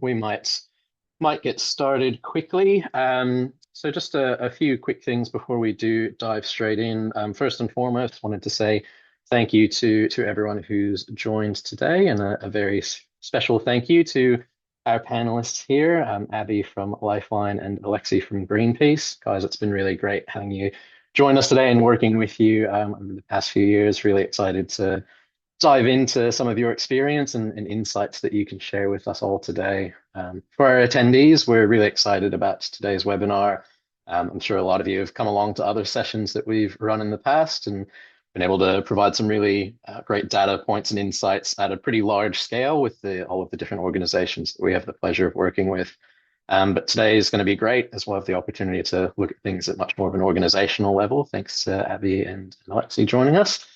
We might get started quickly. So just a few quick things before we do dive straight in. First and foremost, wanted to say thank you to everyone who's joined today, and a very special thank you to our panelists here, Abi from Lifeline and Alexi from Greenpeace. Guys, it's been really great having you join us today and working with you over the past few years. Really excited to dive into some of your experience and insights that you can share with us all today. For our attendees, we're really excited about today's webinar. I'm sure a lot of you have come along to other sessions that we've run in the past and been able to provide some really great data points and insights at a pretty large scale with all of the different organizations that we have the pleasure of working with. But today is going to be great as we'll have the opportunity to look at things at much more of an organizational level. Thanks to Abi and Alexi joining us.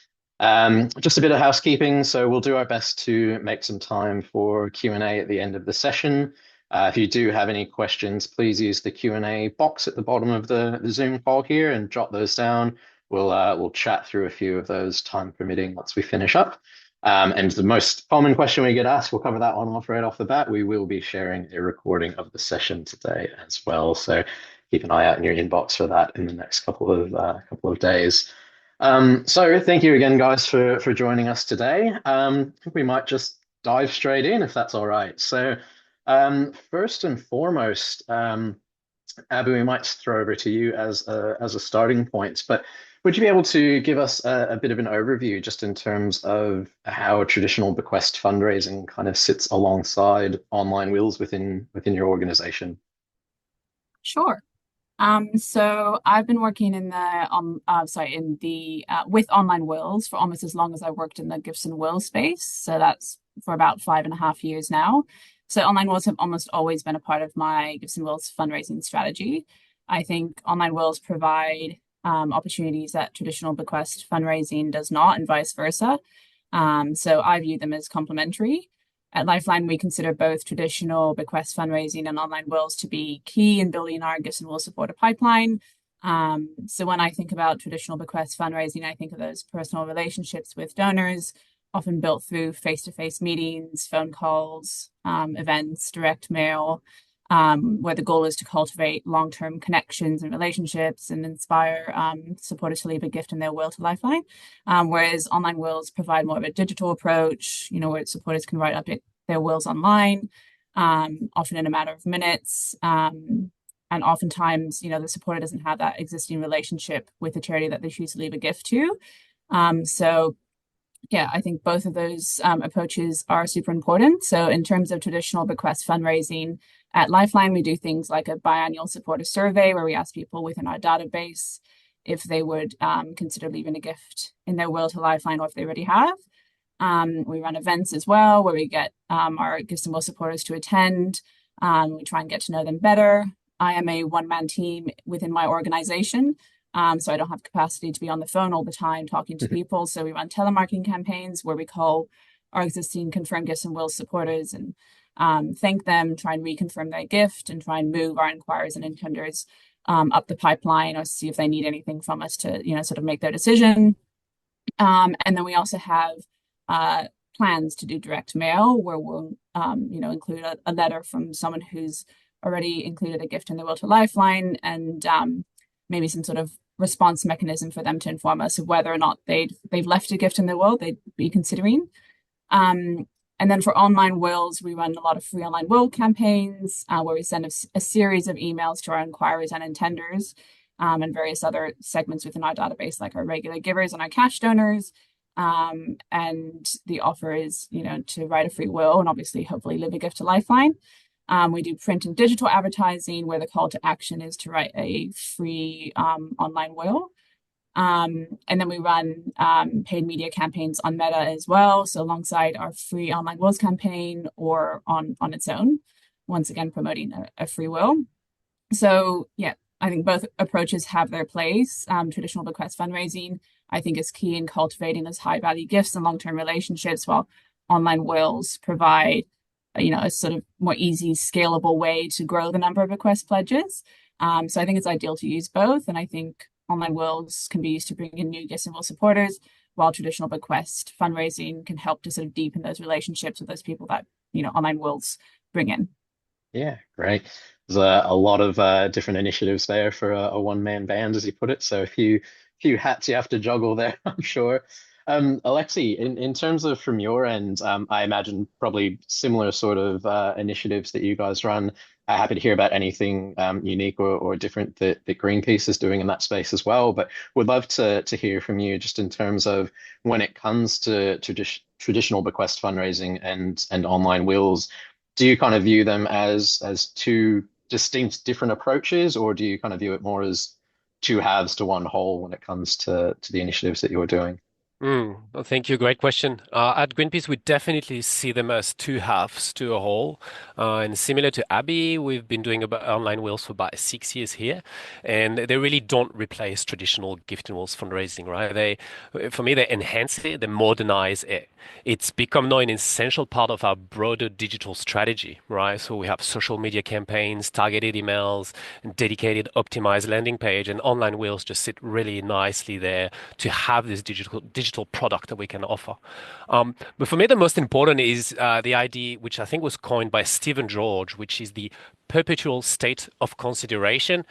Just a bit of housekeeping. So we'll do our best to make some time for Q&A at the end of the session. If you do have any questions, please use the Q&A box at the bottom of the Zoom call here and jot those down. We'll chat through a few of those, time permitting, once we finish up. And the most common question we get asked, we'll cover that one off right off the bat. We will be sharing a recording of the session today as well. So keep an eye out in your inbox for that in the next couple of days. So thank you again, guys, for joining us today. I think we might just dive straight in if that's all right. So first and foremost, Abu, we might throw over to you as a starting point, but would you be able to give us a bit of an overview just in terms of how traditional bequest fundraising kind of sits alongside online wills within your organization? Sure. So I've been working in with online wills for almost as long as I worked in the gifts and wills space. So that's for about 5.5 years now. So online wills have almost always been a part of my gifts and wills fundraising strategy. I think online wills provide opportunities that traditional bequest fundraising does not, and vice versa. So I view them as complementary. At Lifeline, we consider both traditional bequest fundraising and online wills to be key in building our gifts and will supporter pipeline. So when I think about traditional bequest fundraising, I think of those personal relationships with donors, often built through face-to-face meetings, phone calls, events, direct mail, where the goal is to cultivate long-term connections and relationships and inspire supporters to leave a gift in their will to Lifeline. Whereas online wills provide more of a digital approach, where supporters can write up their wills online, often in a matter of minutes. And oftentimes, the supporter doesn't have that existing relationship with the charity that they choose to leave a gift to. So yeah, I think both of those approaches are super important. So in terms of traditional bequest fundraising, at Lifeline, we do things like a biannual supporter survey where we ask people within our database if they would consider leaving a gift in their will to Lifeline or if they already have. We run events as well where we get our gifts and will supporters to attend. We try and get to know them better. I am a one-man team within my organization. So I don't have capacity to be on the phone all the time talking to people. So we run telemarketing campaigns where we call our existing confirmed gifts and wills supporters and thank them, try and reconfirm their gift, and try and move our inquirers and intenders up the pipeline or see if they need anything from us to, sort of make their decision. And then we also have plans to do direct mail where we'll, include a letter from someone who's already included a gift in their will to Lifeline and maybe some sort of response mechanism for them to inform us of whether or not they've left a gift in their will they'd be considering. And then for online wills, we run a lot of free online will campaigns where we send a series of emails to our inquirers and intenders and various other segments within our database, like our regular givers and our cash donors. And the offer is, to write a free will and obviously hopefully live a gift to Lifeline. We do print and digital advertising where the call to action is to write a free online will. And then we run paid media campaigns on Meta as well. So alongside our free online wills campaign or on its own, once again, promoting a free will. So yeah, I think both approaches have their place. Traditional bequest fundraising, I think, is key in cultivating those high value gifts and long-term relationships, while online wills provide a sort of more easy, scalable way to grow the number of bequest pledges. So I think it's ideal to use both. And I think online wills can be used to bring in new gifts and will supporters, while traditional bequest fundraising can help to sort of deepen those relationships with those people that, online wills bring in. Yeah, great. There's a lot of different initiatives there for a one-man band, as you put it. So a few hats you have to juggle there, I'm sure. Alexi, in terms of from your end, I imagine probably similar sort of initiatives that you guys run. Happy to hear about anything unique or different that Greenpeace is doing in that space as well. But would love to hear from you just in terms of when it comes to traditional bequest fundraising and online wills, do you kind of view them as two distinct different approaches, or do you kind of view it more as two halves to one whole when it comes to the initiatives that you're doing? Well, thank you. Great question. At Greenpeace, we definitely see them as two halves to a whole. And similar to Abby, we've been doing about online wills for about 6 years here, and they really don't replace traditional gift and wills fundraising, right? For me, they enhance it, they modernize it. It's become now an essential part of our broader digital strategy, right? So we have social media campaigns, targeted emails, dedicated optimized landing page, and online wills just sit really nicely there to have this digital product that we can offer. But for me, the most important is the idea, which I think was coined by Stephen George, which is the perpetual state of consideration,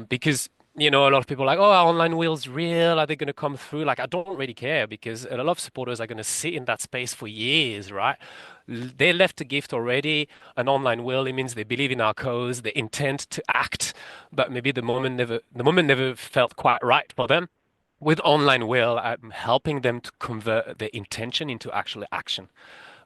because a lot of people are like, oh, are online wheels real? Are they going to come through? Like, I don't really care because a lot of supporters are going to sit in that space for years, right? They left a gift already, an online will. It means they believe in our cause, they intend to act, but maybe the moment never felt quite right for them. With online will, I'm helping them to convert their intention into actual action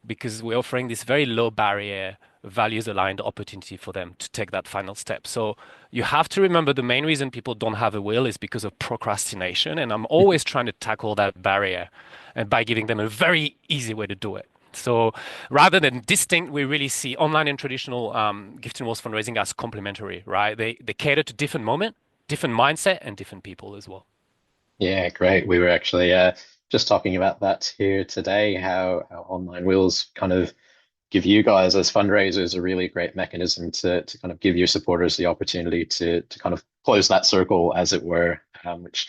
because we're offering this very low barrier, values aligned opportunity for them to take that final step. So you have to remember the main reason people don't have a will is because of procrastination. And I'm always trying to tackle that barrier and by giving them a very easy way to do it. So rather than distinct, we really see online and traditional gift and wills fundraising as complementary, right? They cater to different moment, different mindset, and different people as well. Yeah, great. We were actually just talking about that here today, how online wills kind of give you guys as fundraisers a really great mechanism to kind of give your supporters the opportunity to kind of close that circle, as it were, which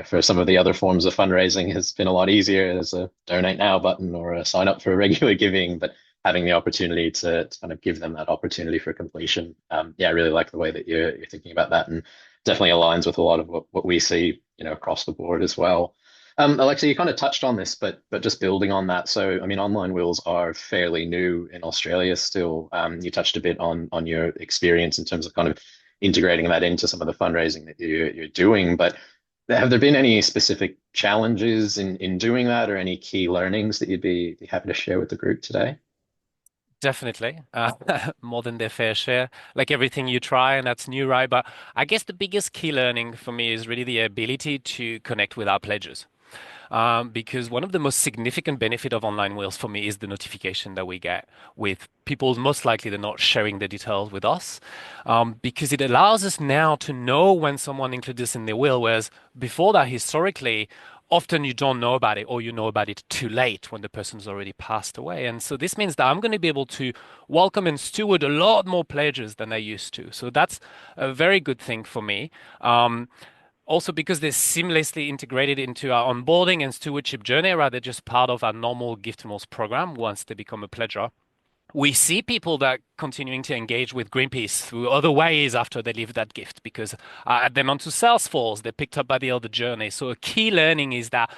for some of the other forms of fundraising has been a lot easier. There's a donate now button or a sign up for regular giving, but having the opportunity to kind of give them that opportunity for completion. Yeah, I really like the way that you're thinking about that, and definitely aligns with a lot of what we see, across the board as well. Alexa, you kind of touched on this, but just building on that. So, I mean, online wills are fairly new in Australia still. You touched a bit on your experience in terms of kind of integrating that into some of the fundraising that you're doing. But have there been any specific challenges in doing that, or any key learnings that you'd be happy to share with the group today? Definitely, more than their fair share. Like everything you try, and that's new, right? But I guess the biggest key learning for me is really the ability to connect with our pledges. Because one of the most significant benefit of online wills for me is the notification that we get with people most likely they're not sharing the details with us, because it allows us now to know when someone included this in their will, whereas before that, historically, often you don't know about it or you know about it too late when the person's already passed away. And so this means that I'm going to be able to welcome and steward a lot more pledges than I used to. So that's a very good thing for me. Also, because they're seamlessly integrated into our onboarding and stewardship journey, rather just part of our normal gift and wills program once they become a pledger. We see people that continuing to engage with Greenpeace through other ways after they leave that gift because I add them onto Salesforce, they're picked up by the other journey. So a key learning is that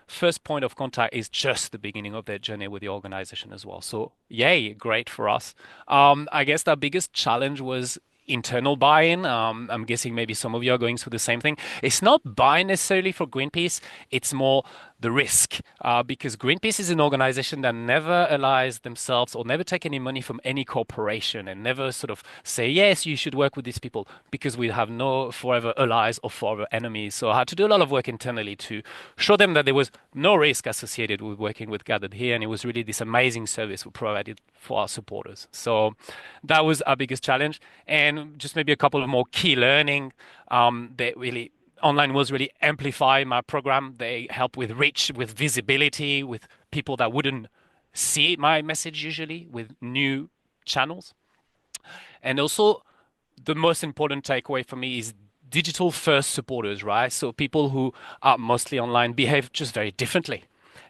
first point of contact is just the beginning of their journey with the organization as well. So yay, great for us. I guess the biggest challenge was internal buy-in. I'm guessing maybe some of you are going through the same thing. It's not buy-in necessarily for Greenpeace. It's more the risk, because Greenpeace is an organization that never allies themselves or never take any money from any corporation and never sort of say, yes, you should work with these people because we have no forever allies or forever enemies. So I had to do a lot of work internally to show them that there was no risk associated with working with Gathered here. And it was really this amazing service we provided for our supporters. So that was our biggest challenge. And just maybe a couple of more key learning that really online was really amplify my program. They help with reach, with visibility, with people that wouldn't see my message usually, with new channels. And also, the most important takeaway for me is digital first supporters, right? So people who are mostly online behave just very differently.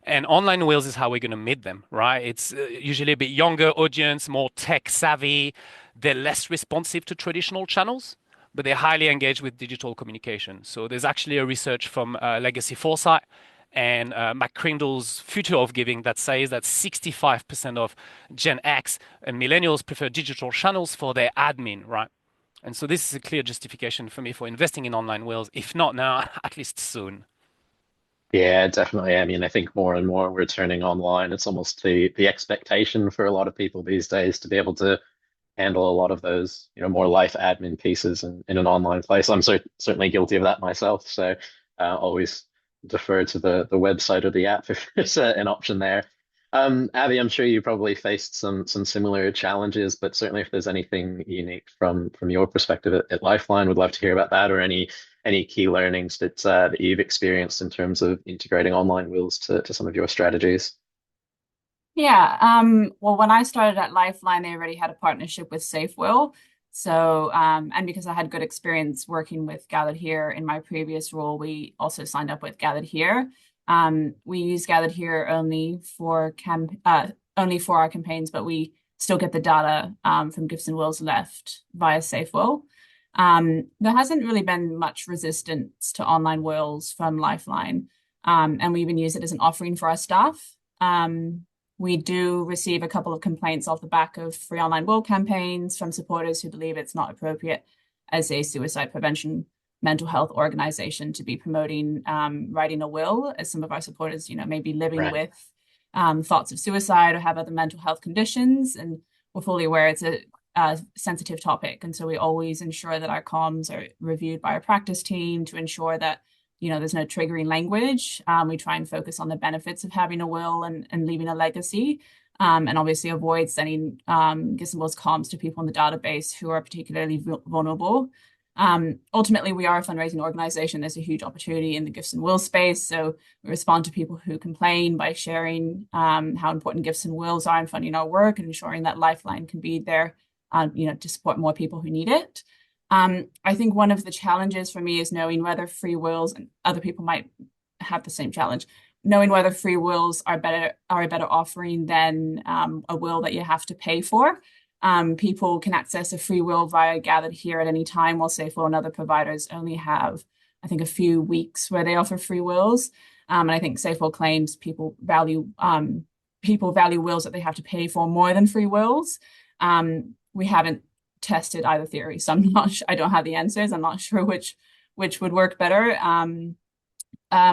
And online wills is how we're going to meet them, right? It's usually a bit younger audience, more tech savvy. They're less responsive to traditional channels, but they're highly engaged with digital communication. So there's actually a research from Legacy Foresight and McCrindle's Future of Giving that says that 65% of Gen X and millennials prefer digital channels for their admin, right? And so this is a clear justification for me for investing in online wills, if not now, at least soon. Yeah, definitely. I mean, I think more and more we're turning online. It's almost the expectation for a lot of people these days to be able to handle a lot of those, more life admin pieces in an online place. I'm certainly guilty of that myself. So always defer to the website or the app if there's an option there. Abby, I'm sure you probably faced some similar challenges, but certainly if there's anything unique from your perspective at Lifeline, would love to hear about that or any key learnings that you've experienced in terms of integrating online wills to some of your strategies. Yeah, well, when I started at Lifeline, they already had a partnership with SafeWill. So, and because I had good experience working with Gathered Here in my previous role, we also signed up with Gathered Here. We use Gathered Here only for our campaigns, but we still get the data from Gifts and Wills left via SafeWill. There hasn't really been much resistance to online wills from Lifeline, and we even use it as an offering for our staff. We do receive a couple of complaints off the back of free online will campaigns from supporters who believe it's not appropriate as a suicide prevention mental health organization to be promoting writing a will, as some of our supporters, may be living Right. with thoughts of suicide or have other mental health conditions. And we're fully aware it's a sensitive topic. And so we always ensure that our comms are reviewed by our practice team to ensure that there's no triggering language. We try and focus on the benefits of having a will and leaving a legacy, and obviously avoid sending Gifts and Wills comms to people in the database who are particularly vulnerable. Ultimately, we are a fundraising organization. There's a huge opportunity in the Gifts and Wills space. So we respond to people who complain by sharing how important Gifts and Wills are in funding our work and ensuring that Lifeline can be there, to support more people who need it. I think one of the challenges for me is knowing whether free wills, and other people might have the same challenge, knowing whether free wills are a better offering than a will that you have to pay for. People can access a free will via Gathered Here at any time, while SafeWill and other providers only have, I think, a few weeks where they offer free wills. And I think SafeWill claims people value wills that they have to pay for more than free wills. We haven't tested either theory, so I don't have the answers. I'm not sure which would work better.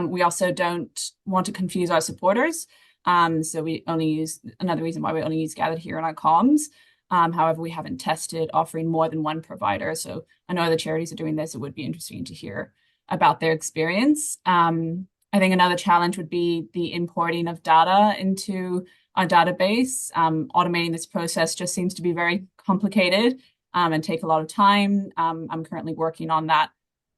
We also don't want to confuse our supporters. So we only use, another reason why we only use Gathered Here in our comms. However, we haven't tested offering more than one provider. So I know other charities are doing this. It would be interesting to hear about their experience. I think another challenge would be the importing of data into our database. Automating this process just seems to be very complicated and take a lot of time. I'm currently working on that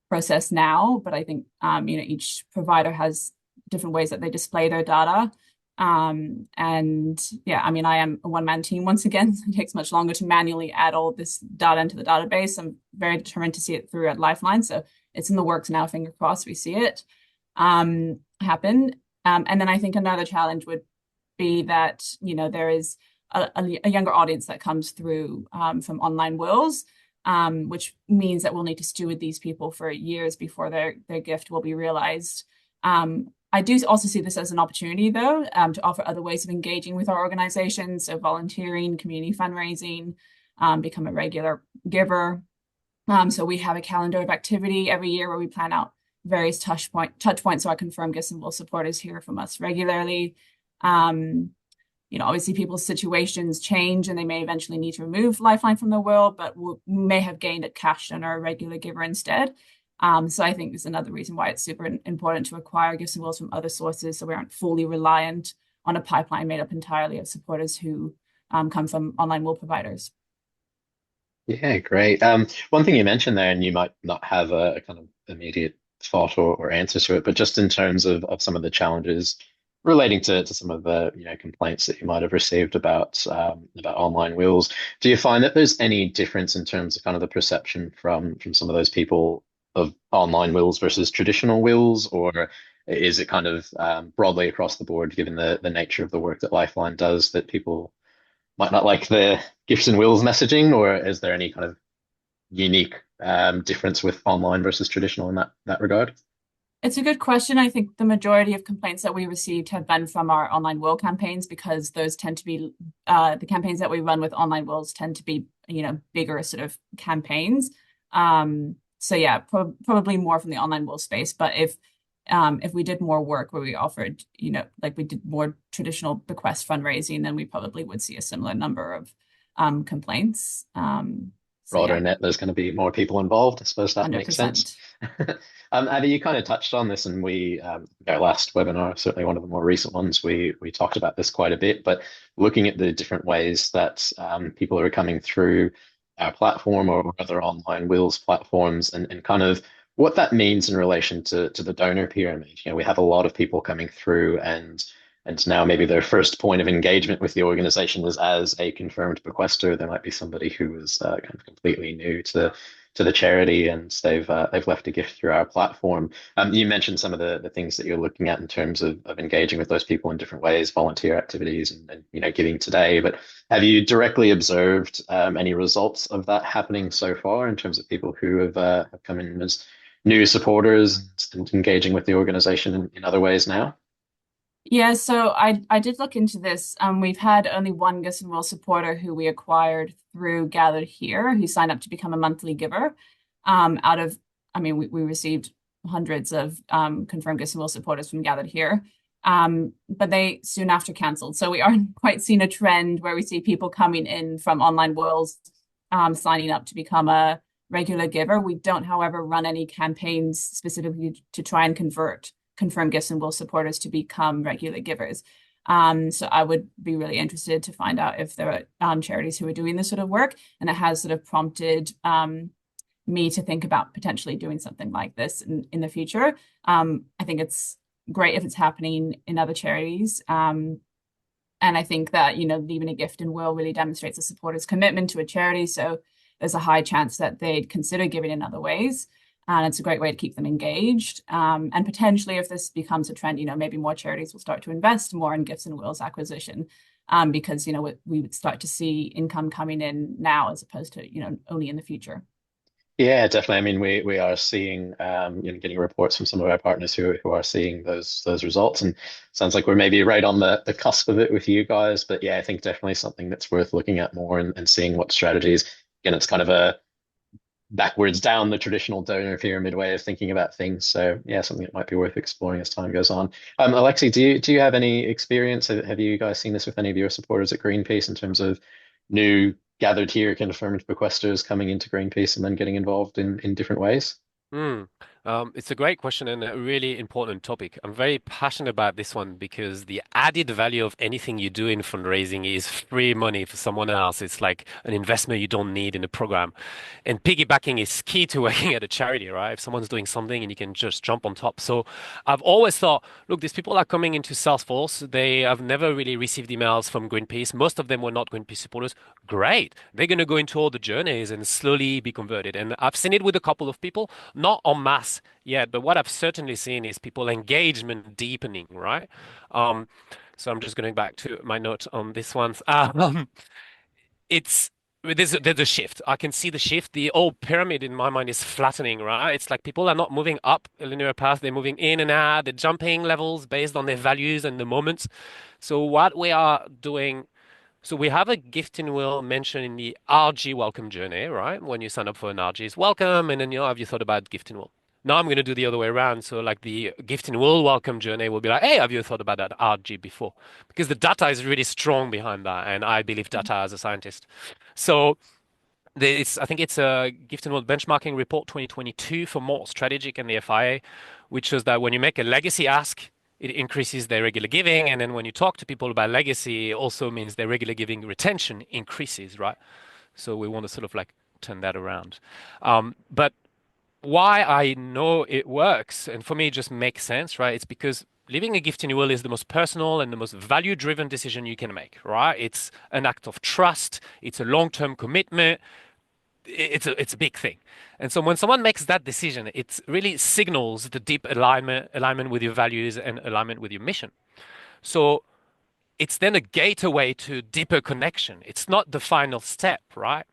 process now, but I think each provider has different ways that they display their data. And yeah, I am a one-man team once again, so it takes much longer to manually add all this data into the database. I'm very determined to see it through at Lifeline, so it's in the works now. Finger crossed we see it happen. And then I think another challenge would be that there is a younger audience that comes through from online wills, which means that we'll need to steward these people for years before their gift will be realized. I do also see this as an opportunity, though, to offer other ways of engaging with our organization. So volunteering, community fundraising, become a regular giver. So we have a calendar of activity every year where we plan out various touch points so our confirmed Gifts and Wills supporters hear from us regularly. Obviously people's situations change and they may eventually need to remove Lifeline from their will, but we may have gained a cash and are a regular giver instead. So I think there's another reason why it's super important to acquire Gifts and Wills from other sources, so we aren't fully reliant on a pipeline made up entirely of supporters who come from online will providers. Yeah, great. One thing you mentioned there, and you might not have a kind of immediate thought or answer to it, but just in terms of some of the challenges relating to some of the complaints that you might have received about online wills, do you find that there's any difference in terms of kind of the perception from some of those people of online wills versus traditional wills, or Is it kind of broadly across the board, given the nature of the work that Lifeline does, that people might not like the gifts and wills messaging, or is there any kind of unique difference with online versus traditional in that regard? It's a good question. I think the majority of complaints that we received have been from our online will campaigns because those tend to be the campaigns that we run with online wills tend to be, bigger sort of campaigns. So yeah, probably more from the online will space. But if we did more work where we offered, like we did more traditional bequest fundraising, then we probably would see a similar number of complaints. So Broader yeah, net, there's going to be more people involved. I suppose that makes sense. 100%. Abby, you kind of touched on this, and we our last webinar, certainly one of the more recent ones, we talked about this quite a bit. But looking at the different ways that people are coming through our platform or other online wills platforms, and kind of what that means in relation to the donor pyramid. We have a lot of people coming through, and now maybe their first point of engagement with the organization is as a confirmed bequester. There might be somebody who is kind of completely new to the charity, and they've left a gift through our platform. You mentioned some of the things that you're looking at in terms of engaging with those people in different ways, volunteer activities, and giving today. But have you directly observed any results of that happening so far in terms of people who have come in as new supporters and engaging with the organization in other ways now? Yeah, so I did look into this. We've had only one Gibson Will supporter who we acquired through Gathered Here, who signed up to become a monthly giver. Out of, I mean, we received hundreds of confirmed Gibson Will supporters from Gathered Here, but they soon after cancelled. So we aren't quite seeing a trend where we see people coming in from online wills, signing up to become a regular giver. We don't, however, run any campaigns specifically to try and convert confirmed gifts and will supporters to become regular givers. So I would be really interested to find out if there are charities who are doing this sort of work, and it has sort of prompted me to think about potentially doing something like this in the future. I think it's great if it's happening in other charities. And I think that, leaving a gift in will really demonstrates a supporter's commitment to a charity. So there's a high chance that they'd consider giving in other ways. And it's a great way to keep them engaged. And potentially, if this becomes a trend, maybe more charities will start to invest more in gifts and wills acquisition, because, we would start to see income coming in now as opposed to, only in the future. Yeah, definitely. I mean, we are seeing, getting reports from some of our partners who are seeing those results, and sounds like we're maybe right on the cusp of it with you guys. But yeah, I think definitely something that's worth looking at more and seeing what strategies. Again, it's kind of a backwards down the traditional donor pyramid way of thinking about things. So yeah, something that might be worth exploring as time goes on. Alexi, do you have any experience? Have you guys seen this with any of your supporters at Greenpeace in terms of new Gathered Here confirmed bequesters coming into Greenpeace and then getting involved in different ways? Mm. It's a great question and a really important topic. I'm very passionate about this one because the added value of anything you do in fundraising is free money for someone else. It's like an investment you don't need in a program. And piggybacking is key to working at a charity, right? If someone's doing something and you can just jump on top. So I've always thought, look, these people are coming into Salesforce. They have never really received emails from Greenpeace. Most of them were not Greenpeace supporters. Great. They're going to go into all the journeys and slowly be converted. And I've seen it with a couple of people, not en masse yet, but what I've certainly seen is people engagement deepening, right? So I'm just going back to my note on this one. It's there's a shift. I can see the shift. The old pyramid in my mind is flattening, right? It's like people are not moving up a linear path. They're moving in and out. They're jumping levels based on their values and the moments. So what we are doing, so we have a gift in will mentioned in the RG welcome journey, right? When you sign up for an RG, it's welcome, and then have you thought about gift in will? Now I'm going to do the other way around. So like the gift in will welcome journey will be like, hey, have you thought about that RG before? Because the data is really strong behind that, and I believe data as a scientist. So I think it's a gift and will benchmarking report 2022 for more strategic and the FIA, which shows that when you make a legacy ask, it increases their regular giving. And then when you talk to people about legacy, it also means their regular giving retention increases, right? So we want to sort of like turn that around. But why I know it works, and for me, it just makes sense, right? It's because leaving a gift in your will is the most personal and the most value-driven decision you can make, right? It's an act of trust. It's a long-term commitment. it's a big thing. And so when someone makes that decision, it really signals the deep alignment with your values and alignment with your mission. So it's then a gateway to deeper connection. It's not the final step, right?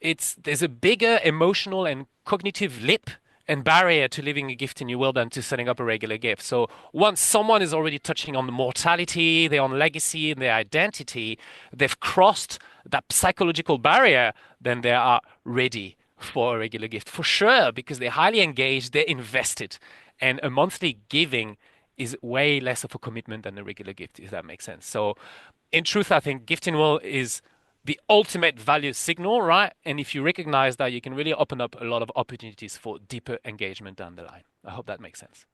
There's a bigger emotional and cognitive leap and barrier to leaving a gift in your will than to setting up a regular gift. So once someone is already touching on the mortality, their own legacy, and their identity, they've crossed that psychological barrier, then they are ready for a regular gift for sure, because they're highly engaged, they're invested, and a monthly giving is way less of a commitment than a regular gift, if that makes sense. So in truth, I think gifting will is the ultimate value signal, right? And if you recognize that, you can really open up a lot of opportunities for deeper engagement down the line. I hope that makes sense.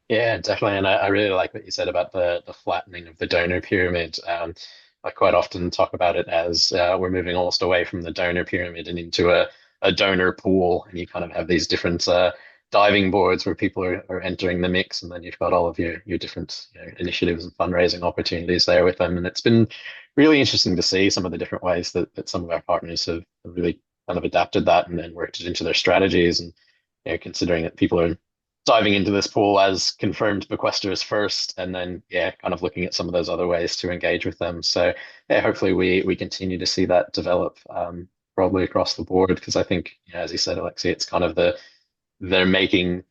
Yeah, definitely. And I really like what you said about the flattening of the donor pyramid. I quite often talk about it as we're moving almost away from the donor pyramid and into a donor pool. And you kind of have these different diving boards where people are entering the mix. And then you've got all of your different initiatives and fundraising opportunities there with them. And it's been really interesting to see some of the different ways that some of our partners have really kind of adapted that and then worked it into their strategies. And considering that people are diving into this pool as confirmed bequesters first, and then kind of looking at some of those other ways to engage with them. So hopefully we continue to see that develop probably across the board, because I think, as you said, Alexi, it's kind of they're making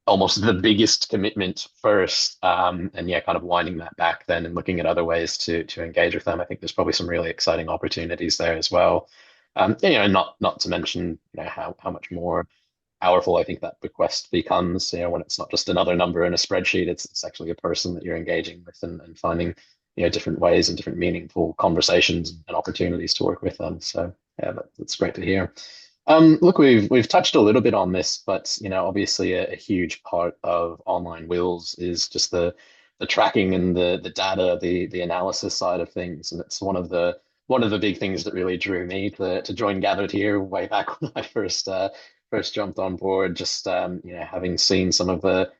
almost the biggest commitment first, and kind of winding that back then and looking at other ways to engage with them. I think there's probably some really exciting opportunities there as well. Not to mention how much more powerful I think that bequest becomes, when it's not just another number in a spreadsheet, it's actually a person that you're engaging with and finding, different ways and different meaningful conversations and opportunities to work with them. So that's great to hear. Look, we've touched a little bit on this, but obviously a huge part of online wills is just the tracking and the data, the analysis side of things, and it's one of the big things that really drew me to join Gathered Here way back when I first jumped on board. Just having seen some of the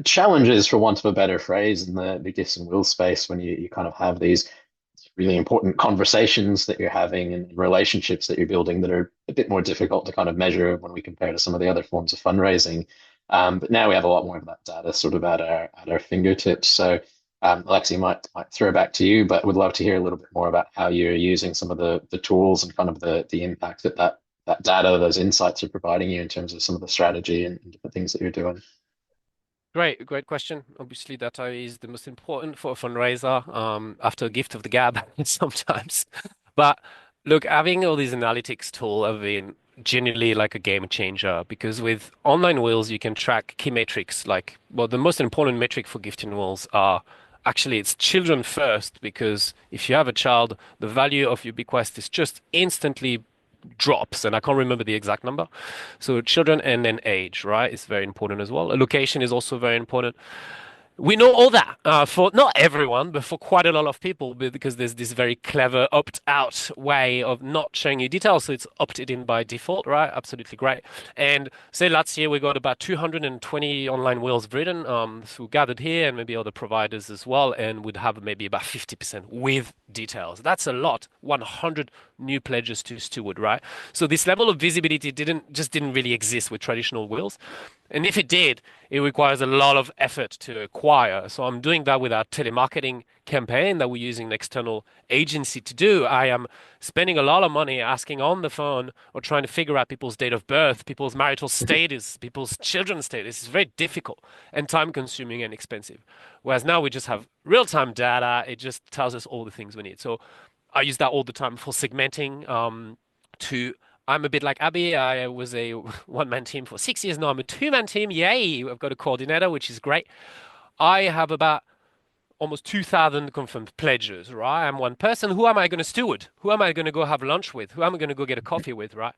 challenges, for want of a better phrase, in the gifts and will space, when you kind of have these really important conversations that you're having and relationships that you're building that are a bit more difficult to kind of measure when we compare to some of the other forms of fundraising. But now we have a lot more of that data sort of at our fingertips. So Alexi, might throw back to you, but would love to hear a little bit more about how you're using some of the tools and kind of the impact that data, those insights are providing you in terms of some of the strategy and different things that you're doing. Great question. Obviously, data is the most important for a fundraiser, after a gift of the gab sometimes. But look, having all these analytics tools have been genuinely like a game changer, because with online wills, you can track key metrics like, well, the most important metric for gifting wills are actually it's children first, because if you have a child, the value of your bequest is just instantly drops, and I can't remember the exact number. So children and then age, right, is very important as well. A location is also very important. We know all that for not everyone, but for quite a lot of people, because there's this very clever opt-out way of not showing you details. So it's opted in by default, right? Absolutely great. And say last year we got about 220 online wills written through Gathered Here and maybe other providers as well, and would have maybe about 50% with details. That's a lot. 100 new pledges to steward, right? So this level of visibility didn't really exist with traditional wills. And if it did, it requires a lot of effort to acquire. So I'm doing that with our telemarketing campaign that we're using an external agency to do. I am spending a lot of money asking on the phone or trying to figure out people's date of birth, people's marital status, people's children's status. It's very difficult and time consuming and expensive. Whereas now we just have real-time data. It just tells us all the things we need. So I use that all the time for segmenting, I'm a bit like Abi. I was a one-man team for 6 years. Now I'm a two-man team. Yay! I've got a coordinator, which is great. I have about almost 2,000 confirmed pledges, right? I'm one person. Who am I going to steward? Who am I going to go have lunch with? Who am I going to go get a coffee with, right?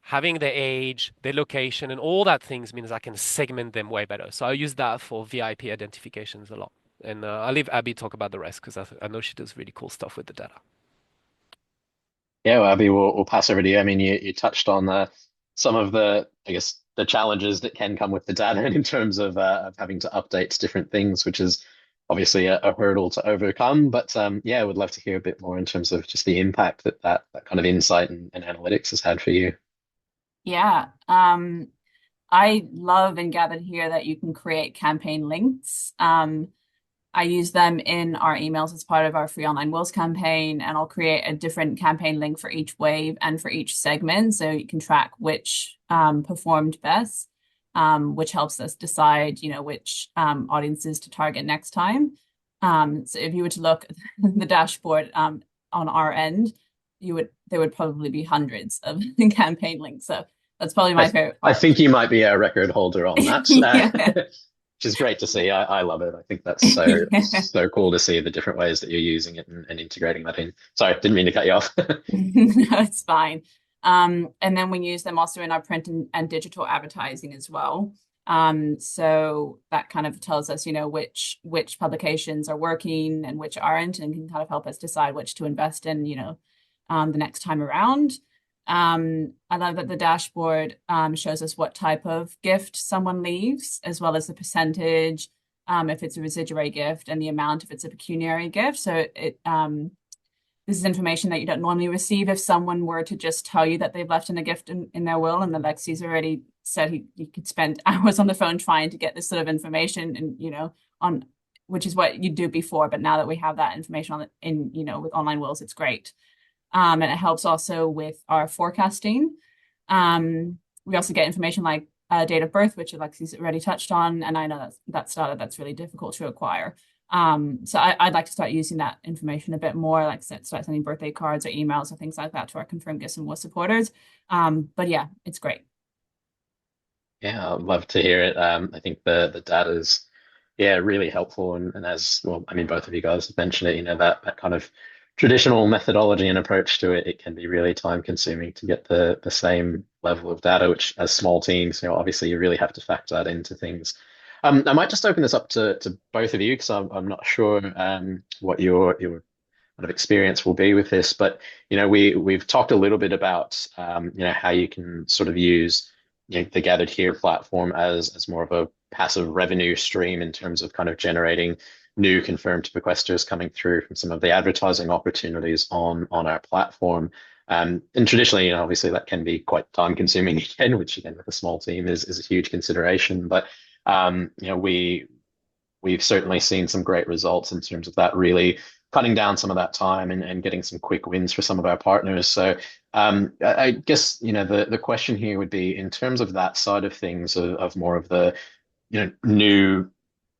Having their age, their location, and all that things means I can segment them way better. So I use that for VIP identifications a lot. And I'll leave Abby talk about the rest, because I know she does really cool stuff with the data. Yeah, well, Abby, we'll pass over to you. I mean, you touched on some of I guess, the challenges that can come with the data in terms of having to update different things, which is obviously a hurdle to overcome. But yeah, I would love to hear a bit more in terms of just the impact that kind of insight and analytics has had for you. Yeah. I love and gathered here that you can create campaign links. I use them in our emails as part of our free online wills campaign, and I'll create a different campaign link for each wave and for each segment so you can track which performed best, which helps us decide, which audiences to target next time. So if you were to look at the dashboard on our end, there would probably be hundreds of campaign links. So that's probably my I favorite I part. think you might be a record holder on that, Yeah. which is great to see. I love it. I think that's so cool to see the different ways that you're using it and integrating that in. Sorry, didn't mean to cut you off. No, it's fine. And then we use them also in our print and digital advertising as well. So that kind of tells us, which publications are working and which aren't, and can kind of help us decide which to invest in, the next time around. I love that the dashboard shows us what type of gift someone leaves, as well as the percentage, if it's a residuary gift, and the amount if it's a pecuniary gift. So this is information that you don't normally receive if someone were to just tell you that they've left in a gift in their will, and Alexis already said he could spend hours on the phone trying to get this sort of information, and on which is what you do before. But now that we have that information with online wills, it's great. And it helps also with our forecasting. We also get information like date of birth, which Alexis already touched on, and I know that's data that's really difficult to acquire. So I'd like to start using that information a bit more, like start sending birthday cards or emails or things like that to our confirmed gifts and war supporters. But yeah, it's great. Yeah, I'd love to hear it. I think the data is, yeah, really helpful. And as well, I mean, both of you guys have mentioned it, that kind of traditional methodology and approach to it, it can be really time consuming to get the same level of data, which as small teams, obviously you really have to factor that into things. I might just open this up to both of you because I'm not sure what your kind of experience will be with this, but we've talked a little bit about how you can sort of use the Gathered Here platform as more of a passive revenue stream in terms of kind of generating new confirmed bequesters coming through from some of the advertising opportunities on our platform. And traditionally, obviously that can be quite time consuming again, which again with a small team is a huge consideration. But we've certainly seen some great results in terms of that really cutting down some of that time and getting some quick wins for some of our partners. So I guess the question here would be in terms of that side of things of more of the new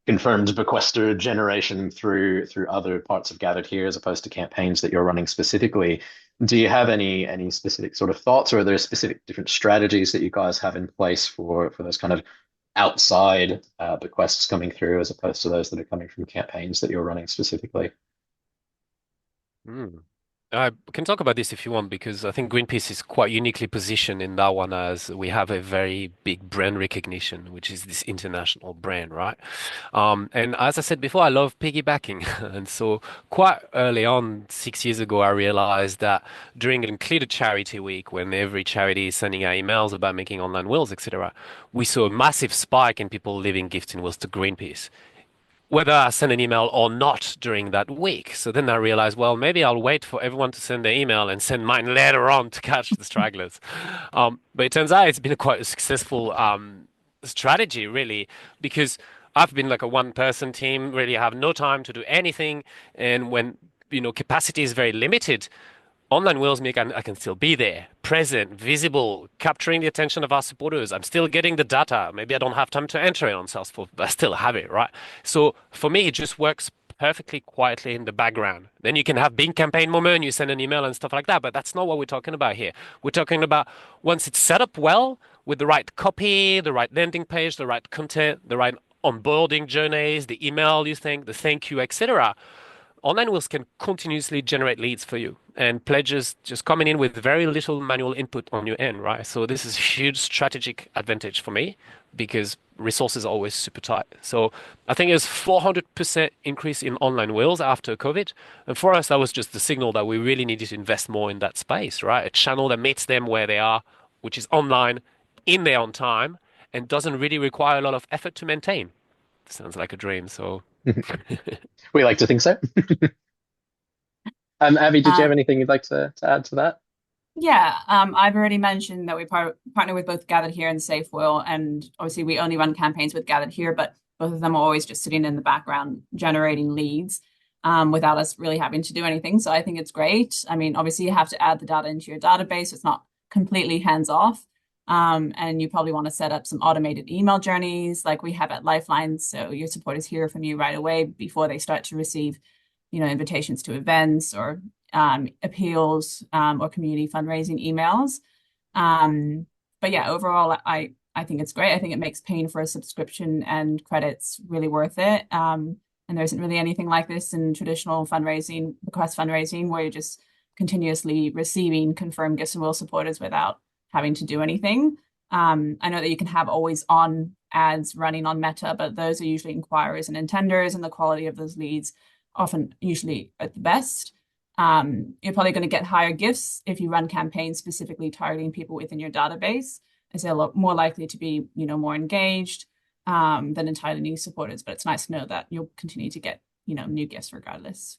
confirmed bequester generation through other parts of Gathered Here as opposed to campaigns that you're running specifically. Do you have any specific sort of thoughts, or are there specific different strategies that you guys have in place for those kind of outside bequests coming through as opposed to those that are coming from campaigns that you're running specifically? Hmm. I can talk about this if you want, because I think Greenpeace is quite uniquely positioned in that one, as we have a very big brand recognition, which is this international brand, right? And as I said before, I love piggybacking. And so quite early on, 6 years ago, I realized that during an included charity week, when every charity is sending out emails about making online wills, etc., we saw a massive spike in people leaving gifts and wills to Greenpeace, whether I send an email or not during that week. So then I realized, well, maybe I'll wait for everyone to send their email and send mine later on to catch the stragglers. But it turns out it's been quite a successful strategy, really, because I've been like a one-person team, really have no time to do anything. And when, capacity is very limited, online wills mean I can still be there, present, visible, capturing the attention of our supporters. I'm still getting the data. Maybe I don't have time to enter it on Salesforce, but I still have it, right? So for me, it just works perfectly quietly in the background. Then you can have big campaign moment, you send an email and stuff like that, but that's not what we're talking about here. We're talking about once it's set up well with the right copy, the right landing page, the right content, the right onboarding journeys, the email you think, the thank you, etc. Online wills can continuously generate leads for you and pledges just coming in with very little manual input on your end, right? So this is a huge strategic advantage for me because resources are always super tight. So I think it's 400% increase in online wills after COVID. And for us, that was just the signal that we really needed to invest more in that space, right? A channel that meets them where they are, which is online, in their own time, and doesn't really require a lot of effort to maintain. sounds like a dream. So We like to think so. Abby, did you have Um, anything you'd like to add to that? yeah, I've already mentioned that we partner with both Gathered Here and SafeWill, and obviously we only run campaigns with Gathered Here, but both of them are always just sitting in the background generating leads without us really having to do anything. So I think it's great. I mean, obviously you have to add the data into your database. It's not completely hands off. And you probably want to set up some automated email journeys like we have at Lifeline. So your supporters hear from you right away before they start to receive, invitations to events or appeals or community fundraising emails. But yeah, overall, I think it's great. I think it makes paying for a subscription and credits really worth it. And there isn't really anything like this in traditional fundraising, bequest fundraising, where you're just continuously receiving confirmed gifts and will supporters without having to do anything. I know that you can have always on ads running on Meta, but those are usually inquirers and intenders, and the quality of those leads often usually at the best. You're probably going to get higher gifts if you run campaigns specifically targeting people within your database, as they're a lot more likely to be, more engaged than entirely new supporters. But it's nice to know that you'll continue to get, new gifts regardless.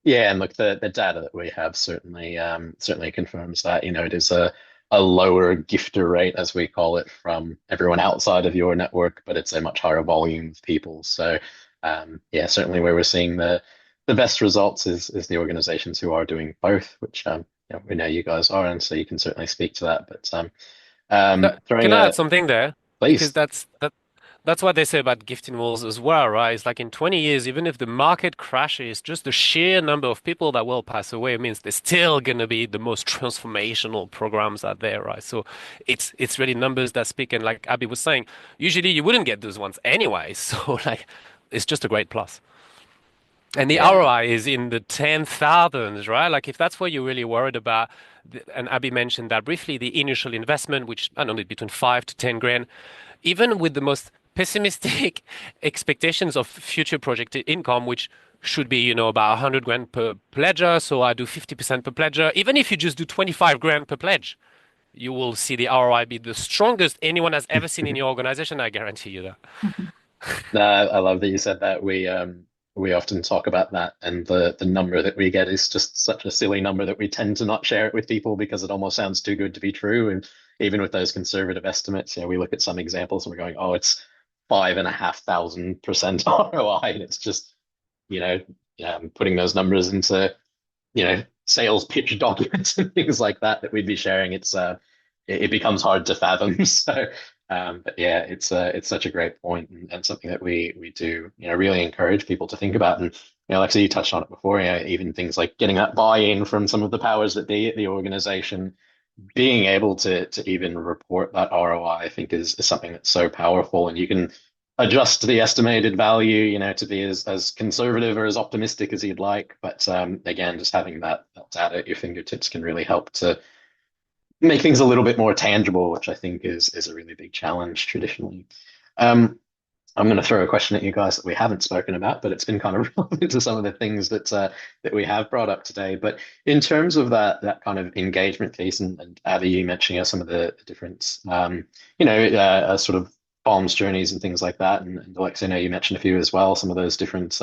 Yeah, and look, the data that we have certainly confirms that, it is a lower gifter rate, as we call it, from everyone outside of your network, but it's a much higher volume of people. So yeah, certainly where we're seeing the best results is the organizations who are doing both, which we know you guys are, and so you can certainly speak to that. But throwing Can I a add something there? Because please. that's what they say about gifting walls as well, right? It's like in 20 years, even if the market crashes, just the sheer number of people that will pass away means there's still going to be the most transformational programs out there, right? So it's really numbers that speak. And like Abby was saying, usually you wouldn't get those ones anyway. So like it's just a great plus. And the Yeah. ROI is in the 10,000s, right? Like if that's what you're really worried about, and Abby mentioned that briefly, the initial investment, which I don't know, between 5 to 10 grand, even with the most pessimistic expectations of future projected income, which should be, about 100 grand per pledger. So I do 50% per pledger. Even if you just do 25 grand per pledge, you will see the ROI be the strongest anyone has ever seen in your organization. I guarantee you that. No, I love that you said that. We often talk about that, and the number that we get is just such a silly number that we tend to not share it with people because it almost sounds too good to be true. And even with those conservative estimates, we look at some examples and we're going, oh, it's 5,500% ROI, and it's just, you know, putting those numbers into, sales pitch documents and things like that we'd be sharing. It becomes hard to fathom. So but yeah, it's such a great point, and something that we do, really encourage people to think about. And Alexia, you touched on it before, even things like getting that buy-in from some of the powers that be at the organization, being able to even report that ROI, I think is something that's so powerful, and you can adjust the estimated value, to be as conservative or as optimistic as you'd like. But again, just having that data at your fingertips can really help to make things a little bit more tangible, which I think is a really big challenge traditionally. Um, I'm going to throw a question at you guys that we haven't spoken about, but it's been kind of relevant to some of the things that we have brought up today. But in terms of that kind of engagement piece, and Abby, you mentioning some of the different, sort of bombs journeys and things like that, and Alex, I know you mentioned a few as well, some of those different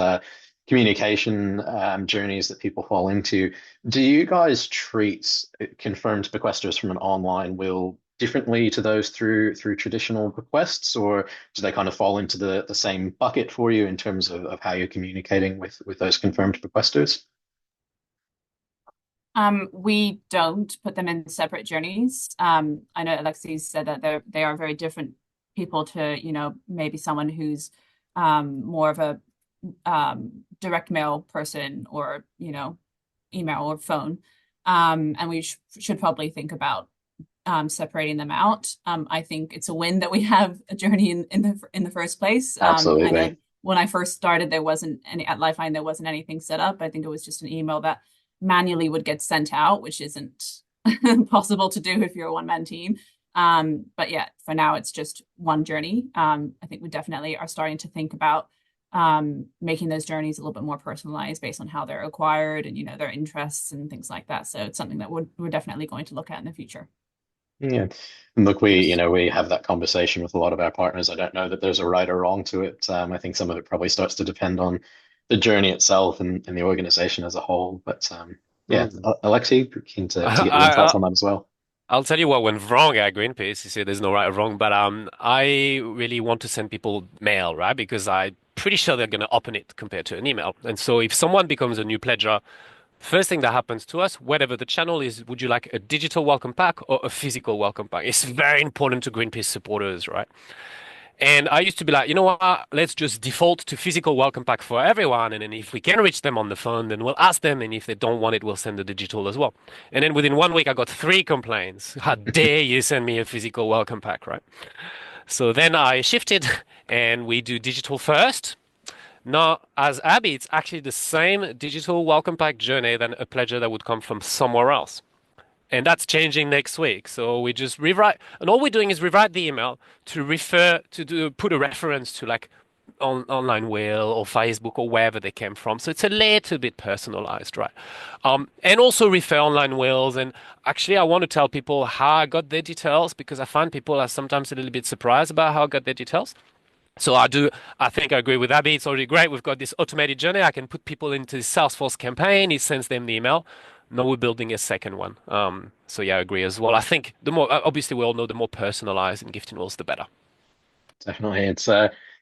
communication journeys that people fall into. Do you guys treat confirmed bequesters from an online will differently to those through traditional bequests, or do they kind of fall into the same bucket for you in terms of how you're communicating with those confirmed bequesters? We don't put them in separate journeys. I know Alexis said that they are very different people to, maybe someone who's more of a direct mail person or, email or phone. And we should probably think about separating them out. I think it's a win that we have a journey in the first place. I know Absolutely. when I first started, there wasn't any at Lifeline, there wasn't anything set up. I think it was just an email that manually would get sent out, which isn't possible to do if you're a one-man team. But yeah, for now it's just one journey. I think we definitely are starting to think about making those journeys a little bit more personalized based on how they're acquired and their interests and things like that. So it's something that we're definitely going to look at in the future. Yeah. And look, we have that conversation with a lot of our partners. I don't know that there's a right or wrong to it. I think some of it probably starts to depend on the journey itself and the organization as a whole. But yeah, Mm. Alexei, keen to get your insights I, on that as well. I'll tell you what went wrong at Greenpeace. You say there's no right or wrong, but I really want to send people mail, right? Because I'm pretty sure they're going to open it compared to an email. And so if someone becomes a new pledger, first thing that happens to us, whatever the channel is, would you like a digital welcome pack or a physical welcome pack? It's very important to Greenpeace supporters, right? And I used to be like, you know what? Let's just default to physical welcome pack for everyone. And then if we can reach them on the phone, then we'll ask them. And if they don't want it, we'll send the digital as well. And then within 1 week, I got 3 complaints. How dare you send me a physical welcome pack, right? So then I shifted and we do digital first. Now, as Abby, it's actually the same digital welcome pack journey than a pledger that would come from somewhere else. And that's changing next week. So we just rewrite, and all we're doing is rewrite the email to refer put a reference to like online whale or Facebook or wherever they came from. So it's a little bit personalized, right? And also refer online whales. And actually, I want to tell people how I got their details because I find people are sometimes a little bit surprised about how I got their details. So I think I agree with Abby. It's already great. We've got this automated journey. I can put people into the Salesforce campaign. It sends them the email. Now we're building a second one. So yeah, I agree as well. I think the more, obviously we all know the more personalized and gifting rules, the better. Definitely. It's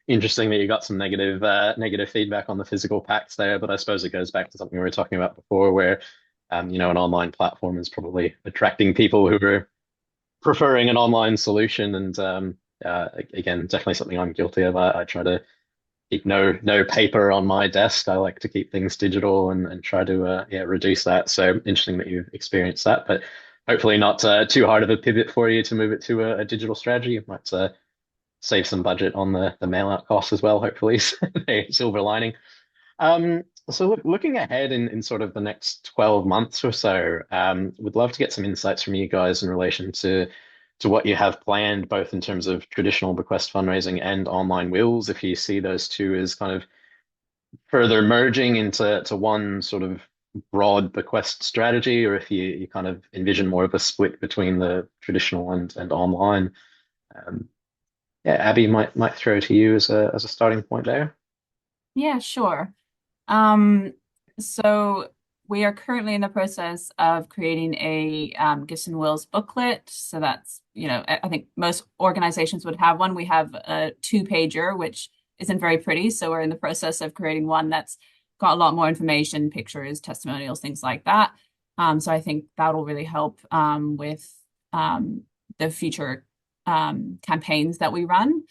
interesting that you got some negative feedback on the physical packs there, but I suppose it goes back to something we were talking about before where an online platform is probably attracting people who are preferring an online solution. And again, definitely something I'm guilty of. I try to keep no paper on my desk. I like to keep things digital and try to reduce that. So interesting that you experienced that, but hopefully not too hard of a pivot for you to move it to a digital strategy. It might save some budget on the mail out costs as well, hopefully. Silver lining. So looking ahead in sort of the next 12 months or so, would love to get some insights from you guys in relation to what you have planned, both in terms of traditional bequest fundraising and online wills, if you see those two as kind of further merging into one sort of broad bequest strategy, or if you kind of envision more of a split between the traditional and online. Um, yeah, Abby might throw to you as a starting point there. Yeah, sure. Um, so we are currently in the process of creating a gifts and wills booklet. So that's, I think most organizations would have one. We have a two-pager, which isn't very pretty. So we're in the process of creating one that's got a lot more information, pictures, testimonials, things like that. So I think that'll really help with the future campaigns that we run.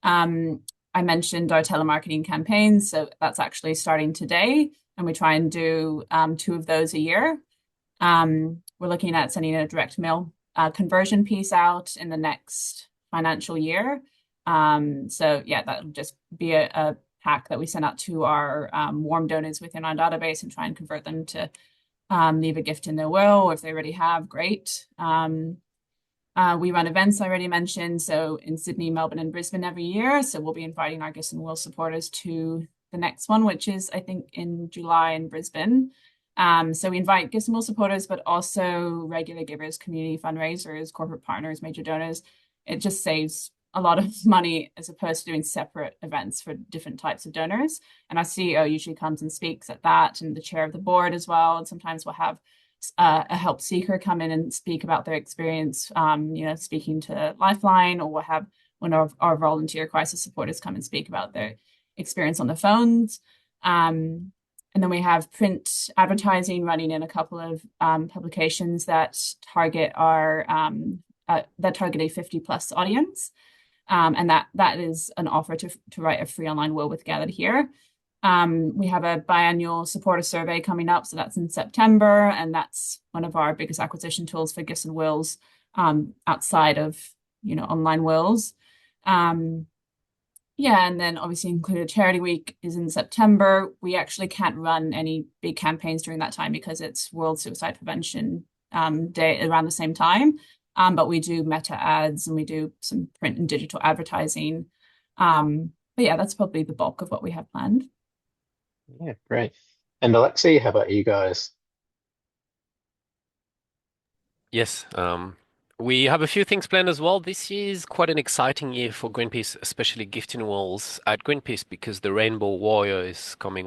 I mentioned our telemarketing campaigns, so that's actually starting today, and we try and do two of those a year. We're looking at sending a direct mail conversion piece out in the next financial year. So yeah, that'll just be a pack that we send out to our warm donors within our database and try and convert them to leave a gift in their will, or if they already have, great. We run events I already mentioned, so in Sydney, Melbourne, and Brisbane every year. So we'll be inviting our Gifts and Will supporters to the next one, which is, I think, in July in Brisbane. So we invite Gifts and Will supporters, but also regular givers, community fundraisers, corporate partners, major donors. It just saves a lot of money as opposed to doing separate events for different types of donors. And our CEO usually comes and speaks at that, and the chair of the board as well. And sometimes we'll have a help seeker come in and speak about their experience, speaking to Lifeline, or we'll have one of our volunteer crisis supporters come and speak about their experience on the phones. And then we have print advertising running in a couple of publications that target a 50 plus audience. And that is an offer to write a free online will with Gathered Here. We have a biannual supporter survey coming up, so that's in September, and that's one of our biggest acquisition tools for gifts and wills outside of online wills. Yeah, and then obviously included Charity Week is in September. We actually can't run any big campaigns during that time because it's World Suicide Prevention Day around the same time. But we do meta ads and we do some print and digital advertising. But yeah, that's probably the bulk of what we have planned. Yeah, great. And Alexei, how about you guys? Yes. We have a few things planned as well. This is quite an exciting year for Greenpeace, especially gifting walls at Greenpeace, because the Rainbow Warrior is coming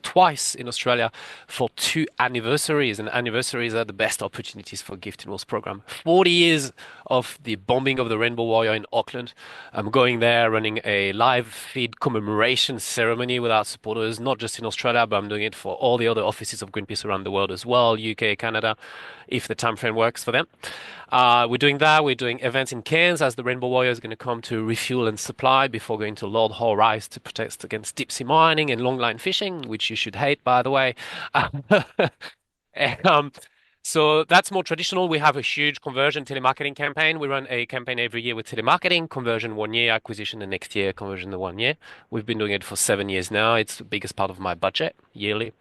twice in Australia for two anniversaries, and anniversaries are the best opportunities for gifting walls program. 40 years of the bombing of the Rainbow Warrior in Auckland. I'm going there, running a live feed commemoration ceremony with our supporters, not just in Australia, but I'm doing it for all the other offices of Greenpeace around the world as well, UK, Canada, if the time frame works for them. We're doing that. We're doing events in Cairns as the Rainbow Warrior is going to come to refuel and supply before going to Lord Howe Rise to protest against deep sea mining and longline fishing, which you should hate, by the way. um, so that's more traditional. We have a huge conversion telemarketing campaign. We run a campaign every year with telemarketing, conversion 1 year, acquisition the next year, conversion the 1 year. We've been doing it for 7 years now. It's the biggest part of my budget yearly.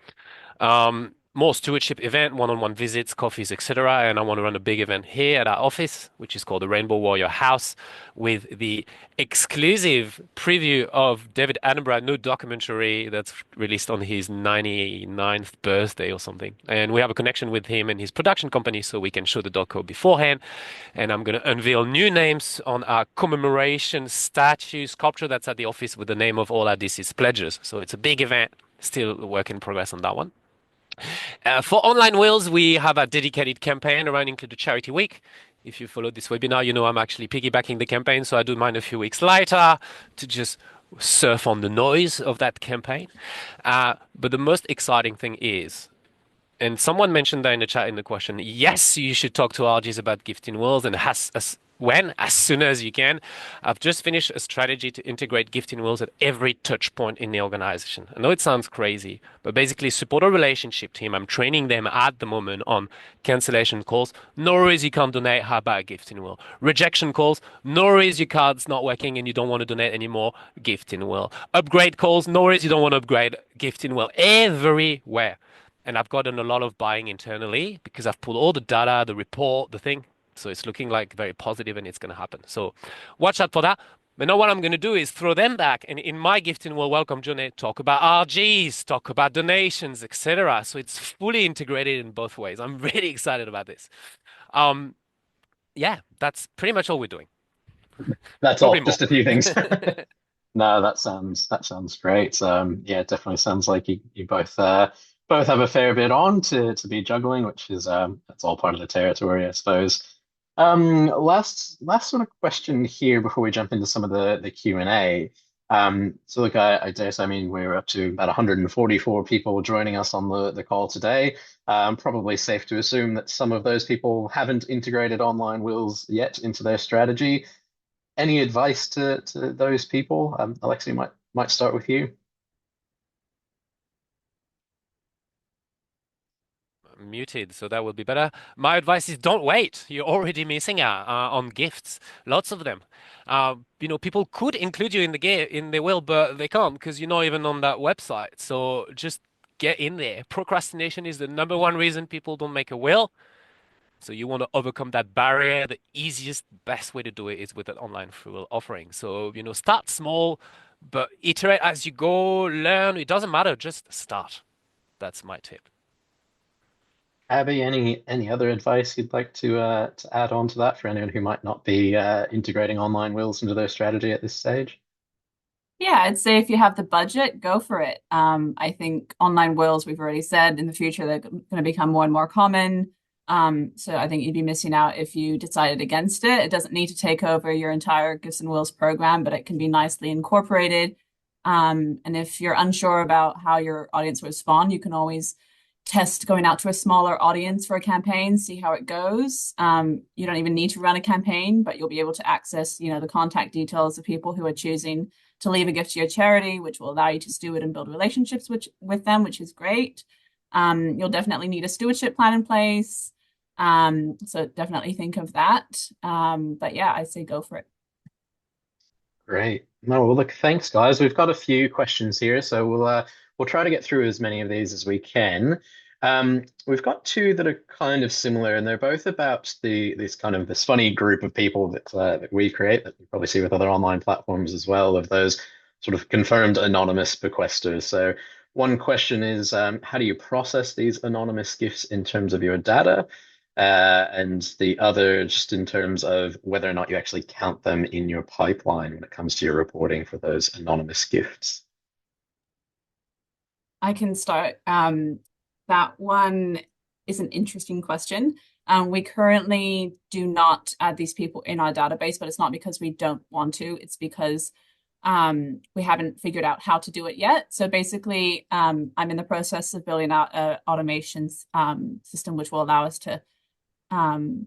More stewardship event, one-on-one visits, coffees, etc. And I want to run a big event here at our office, which is called the Rainbow Warrior House, with the exclusive preview of David Attenborough new documentary that's released on his 99th birthday or something. And we have a connection with him and his production company, so we can show the doco beforehand. And I'm going to unveil new names on our commemoration statue sculpture that's at the office with the name of all our deceased pledges. So it's a big event. Still a work in progress on that one. For Online Wheels, we have a dedicated campaign around Include Charity Week. If you followed this webinar, you know I'm actually piggybacking the campaign, so I do mine a few weeks later to just surf on the noise of that campaign. But the most exciting thing is, and someone mentioned that in the chat in the question, yes, you should talk to RGs about gifting wheels and as soon as you can. I've just finished a strategy to integrate gifting wheels at every touch point in the organization. I know it sounds crazy, but basically support a relationship team. I'm training them at the moment on cancellation calls. No worries, you can't donate. How about a gifting wheel? Rejection calls. No worries, your card's not working and you don't want to donate anymore. Gifting wheel. Upgrade calls. No worries, you don't want to upgrade. Gifting wheel. Everywhere. And I've gotten a lot of buying internally because I've pulled all the data, the report, the thing. So it's looking like very positive and it's going to happen. So watch out for that. But now what I'm going to do is throw them back and in my gifting will welcome journey, talk about RGs, talk about donations, etc. So it's fully integrated in both ways. I'm really excited about this. Yeah, that's pretty much all we're doing. That's Probably all, more. just a few things. No, that sounds great. Yeah, it definitely sounds like you both have a fair bit on to be juggling, which is that's all part of the territory, I suppose. Last sort of question here before we jump into some of the Q&A. So look, I dare say, I mean, we're up to about 144 people joining us on the call today. Probably safe to assume that some of those people haven't integrated online wills yet into their strategy. Any advice to those people? Alexi, might start with you. Muted, so that would be better. My advice is don't wait. You're already missing out on gifts, lots of them. People could include you in the will, but they can't because you're not even on that website. So just get in there. Procrastination is the number one reason people don't make a will. So you want to overcome that barrier. The easiest, best way to do it is with an online free will offering. So, start small, but iterate as you go, learn. It doesn't matter, just start. That's my tip. Abby, any other advice you'd like to add on to that for anyone who might not be integrating online wills into their strategy at this stage? Yeah, I'd say if you have the budget, go for it. I think online wills, we've already said, in the future they're going to become more and more common. So I think you'd be missing out if you decided against it. It doesn't need to take over your entire Gifts and Wills program, but it can be nicely incorporated. And if you're unsure about how your audience will respond, you can always test going out to a smaller audience for a campaign, see how it goes. You don't even need to run a campaign, but you'll be able to access, the contact details of people who are choosing to leave a gift to your charity, which will allow you to steward and build relationships with them, which is great. You'll definitely need a stewardship plan in place. So definitely think of that. But yeah, I say go for it. Great. No, well, look, thanks, guys. We've got a few questions here, so we'll try to get through as many of these as we can. We've got two that are kind of similar, and they're both about this funny group of people that we create that you probably see with other online platforms as well, of those sort of confirmed anonymous bequesters. So one question is, how do you process these anonymous gifts in terms of your data? And the other, just in terms of whether or not you actually count them in your pipeline when it comes to your reporting for those anonymous gifts. I can start. That one is an interesting question. We currently do not add these people in our database, but it's not because we don't want to. It's because we haven't figured out how to do it yet. So basically, I'm in the process of building out an automation system which will allow us to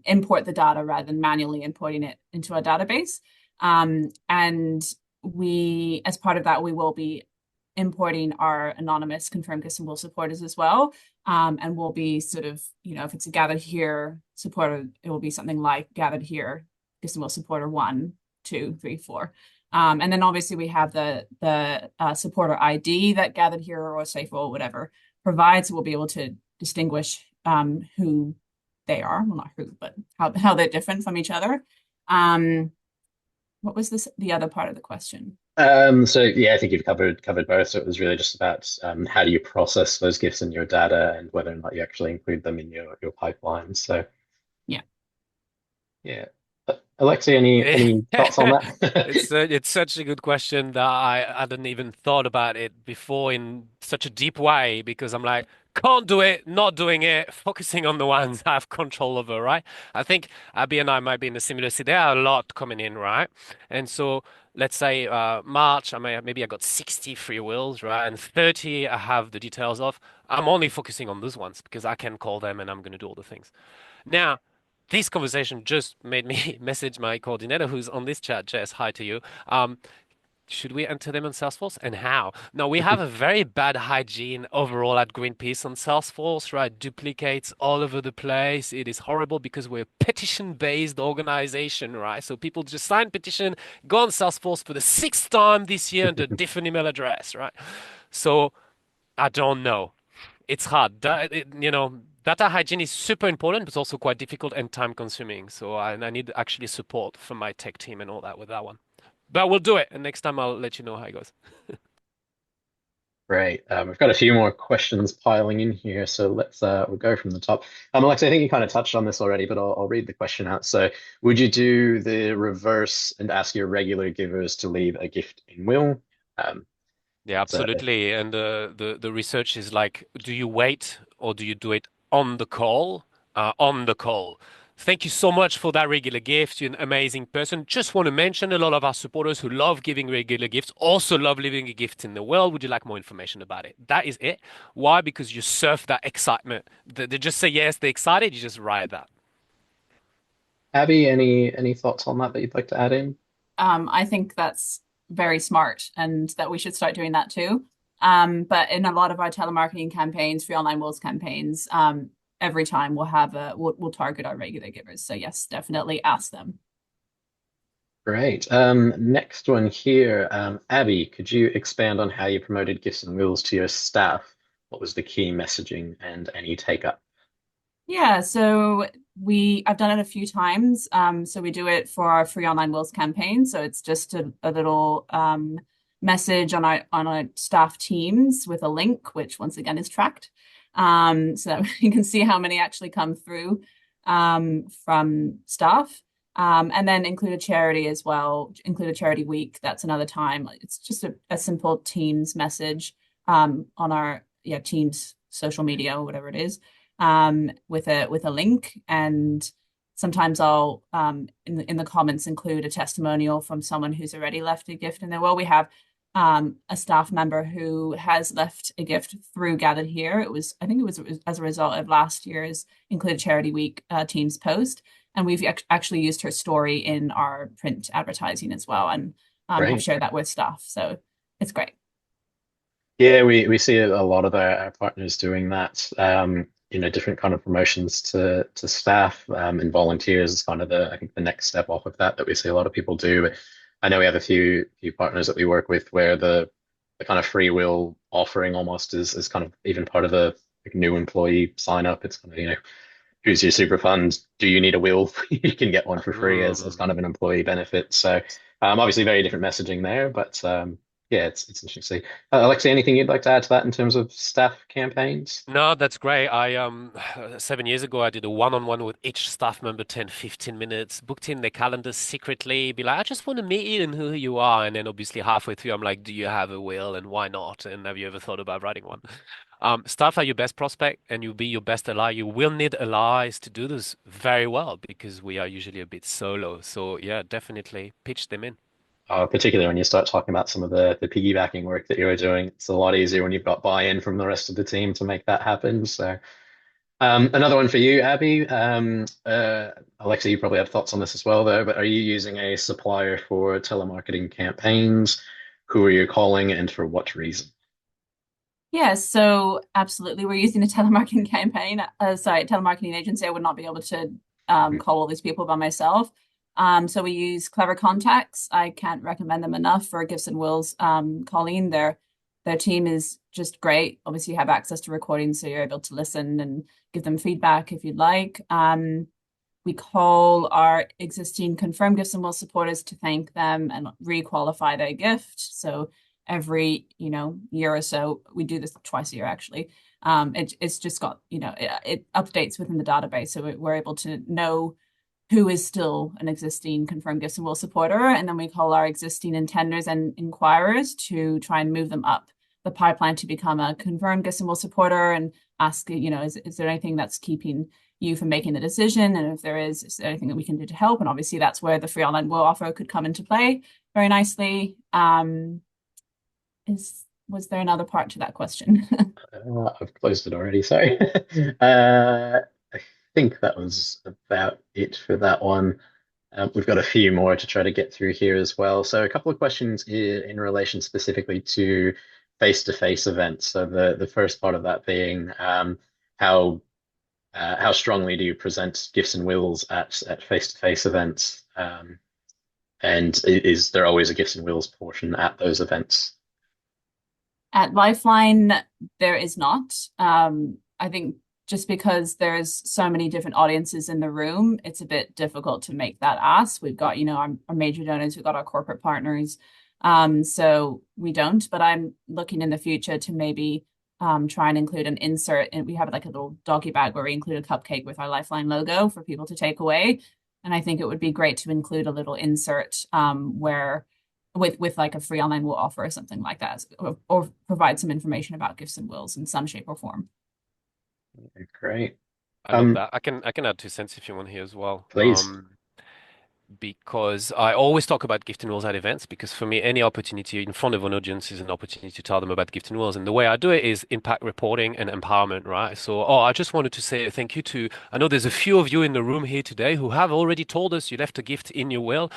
import the data rather than manually importing it into our database. And we, as part of that, we will be importing our anonymous confirmed gifts and will supporters as well. And we'll be sort of, if it's a gathered here supporter, it will be something like gathered here, gifts and will supporter 1, 2, 3, 4. And then obviously we have the supporter ID that gathered here or safe or whatever provides. So we'll be able to distinguish who they are. Well, not who, but how they're different from each other. What was the other part of the question? So yeah, I think you've covered both. So it was really just about how do you process those gifts in your data and whether or not you actually include them in your pipeline. So Yeah. yeah. Alexi, any thoughts on that? It's such a good question that I hadn't even thought about it before in such a deep way because I'm like, can't do it, not doing it, focusing on the ones I have control over, right? I think Abby and I might be in a similar city. There are a lot coming in, right? And so let's say March, maybe I got 60 free wills, right? And 30 I have the details of. I'm only focusing on those ones because I can call them and I'm going to do all the things. Now, this conversation just made me message my coordinator who's on this chat. Jess, hi to you. Should we enter them on Salesforce and how? Now, we have a very bad hygiene overall at Greenpeace on Salesforce, right? Duplicates all over the place. It is horrible because we're a petition-based organization, right? So people just sign petition, go on Salesforce for the 6th time this year under a different email address, right? So I don't know. It's hard. Data hygiene is super important, but it's also quite difficult and time consuming. So I need actually support from my tech team and all that with that one. But we'll do it. And next time I'll let you know how it goes. Great. We've got a few more questions piling in here, so we'll go from the top. Alexa, I think you kind of touched on this already, but I'll read the question out. So, would you do the reverse and ask your regular givers to leave a gift in will? Yeah, So, absolutely. And the research is like, do you wait or do you do it on the call? On the call. Thank you so much for that regular gift. You're an amazing person. Just want to mention a lot of our supporters who love giving regular gifts also love leaving a gift in the world. Would you like more information about it? That is it. Why? Because you surf that excitement. They just say yes, they're excited. You just ride that. Abby, any thoughts on that you'd like to add in? I think that's very smart and that we should start doing that too. But in a lot of our telemarketing campaigns, free online wills campaigns, every time we'll target our regular givers. So yes, definitely ask them. Great. Next one here. Abby, could you expand on how you promoted gifts and wills to your staff? What was the key messaging and any take up? Yeah, so I've done it a few times. So we do it for our free online wills campaign. So it's just a little message on our staff teams with a link, which once again is tracked. So that you can see how many actually come through from staff. And then include a charity as well, include a charity week. That's another time. It's just a simple Teams message on our Teams social media or whatever it is, with a link. And sometimes I'll in the comments include a testimonial from someone who's already left a gift in there. Well, we have a staff member who has left a gift through Gathered Here. I think it was as a result of last year's Include Charity Week Teams post. And we've actually used her story in our print advertising as well, and have shared that with staff. So it's great. Yeah, we see a lot of our partners doing that. Different kind of promotions to staff and volunteers is kind of I think the next step off of that we see a lot of people do. But I know we have a few partners that we work with where the kind of free will offering almost is kind of even part of the new employee sign up. It's kind of, who's your super fund? Do you need a will? You can get one for free as kind of an employee benefit. So obviously very different messaging there, but Yeah, it's interesting to see. Alexei, anything you'd like to add to that in terms of staff campaigns? No, that's great. I 7 years ago I did a one-on-one with each staff member, 10, 15 minutes, booked in their calendars secretly, be like, I just want to meet you and who you are. And then obviously halfway through I'm like, do you have a will and why not? And have you ever thought about writing one? Staff are your best prospect and you'll be your best ally. You will need allies to do this very well because we are usually a bit solo. So yeah, definitely pitch them in. Particularly when you start talking about some of the piggybacking work that you're doing, it's a lot easier when you've got buy-in from the rest of the team to make that happen. So, another one for you, Abby. Alexa, you probably have thoughts on this as well, though. But are you using a supplier for telemarketing campaigns? Who are you calling, and for what reason? Yeah, so absolutely. We're using a telemarketing campaign. Telemarketing agency. I would not be able to call all these people by myself. So we use Clever Contacts. I can't recommend them enough for Gifts and Wills calling. Their team is just great. Obviously, you have access to recordings, so you're able to listen and give them feedback if you'd like. We call our existing confirmed Gifts and Wills supporters to thank them and re-qualify their gift. So every year or so, we do this twice a year actually. It's just got it updates within the database, so we're able to know who is still an existing confirmed Gifts and Will supporter, and then we call our existing intenders and inquirers to try and move them up the pipeline to become a confirmed Gifts and Will supporter and ask, is there anything that's keeping you from making the decision? And if there is there anything that we can do to help? And obviously that's where the free online will offer could come into play very nicely. Was there another part to that question? I've closed it already, sorry. I think that was about it for that one. We've got a few more to try to get through here as well. So a couple of questions in relation specifically to face-to-face events. So the first part of that being how how strongly do you present gifts and wills at face-to-face events? And is there always a gifts and wills portion at those events? At Lifeline, there is not. I think just because there's so many different audiences in the room, it's a bit difficult to make that ask. We've got, our major donors, we've got our corporate partners. So we don't, but I'm looking in the future to maybe try and include an insert. And we have like a little doggy bag where we include a cupcake with our Lifeline logo for people to take away. And I think it would be great to include a little insert where with like a free online will offer or something like that, or provide some information about gifts and wills in some shape or form. Great. I love that. I can add 2 cents if you want here as well. Please. Because I always talk about gift and wills at events because for me, any opportunity in front of an audience is an opportunity to tell them about gift and wills. And the way I do it is impact reporting and empowerment, right? So, I just wanted to say thank you to, I know there's a few of you in the room here today who have already told us you left a gift in your will.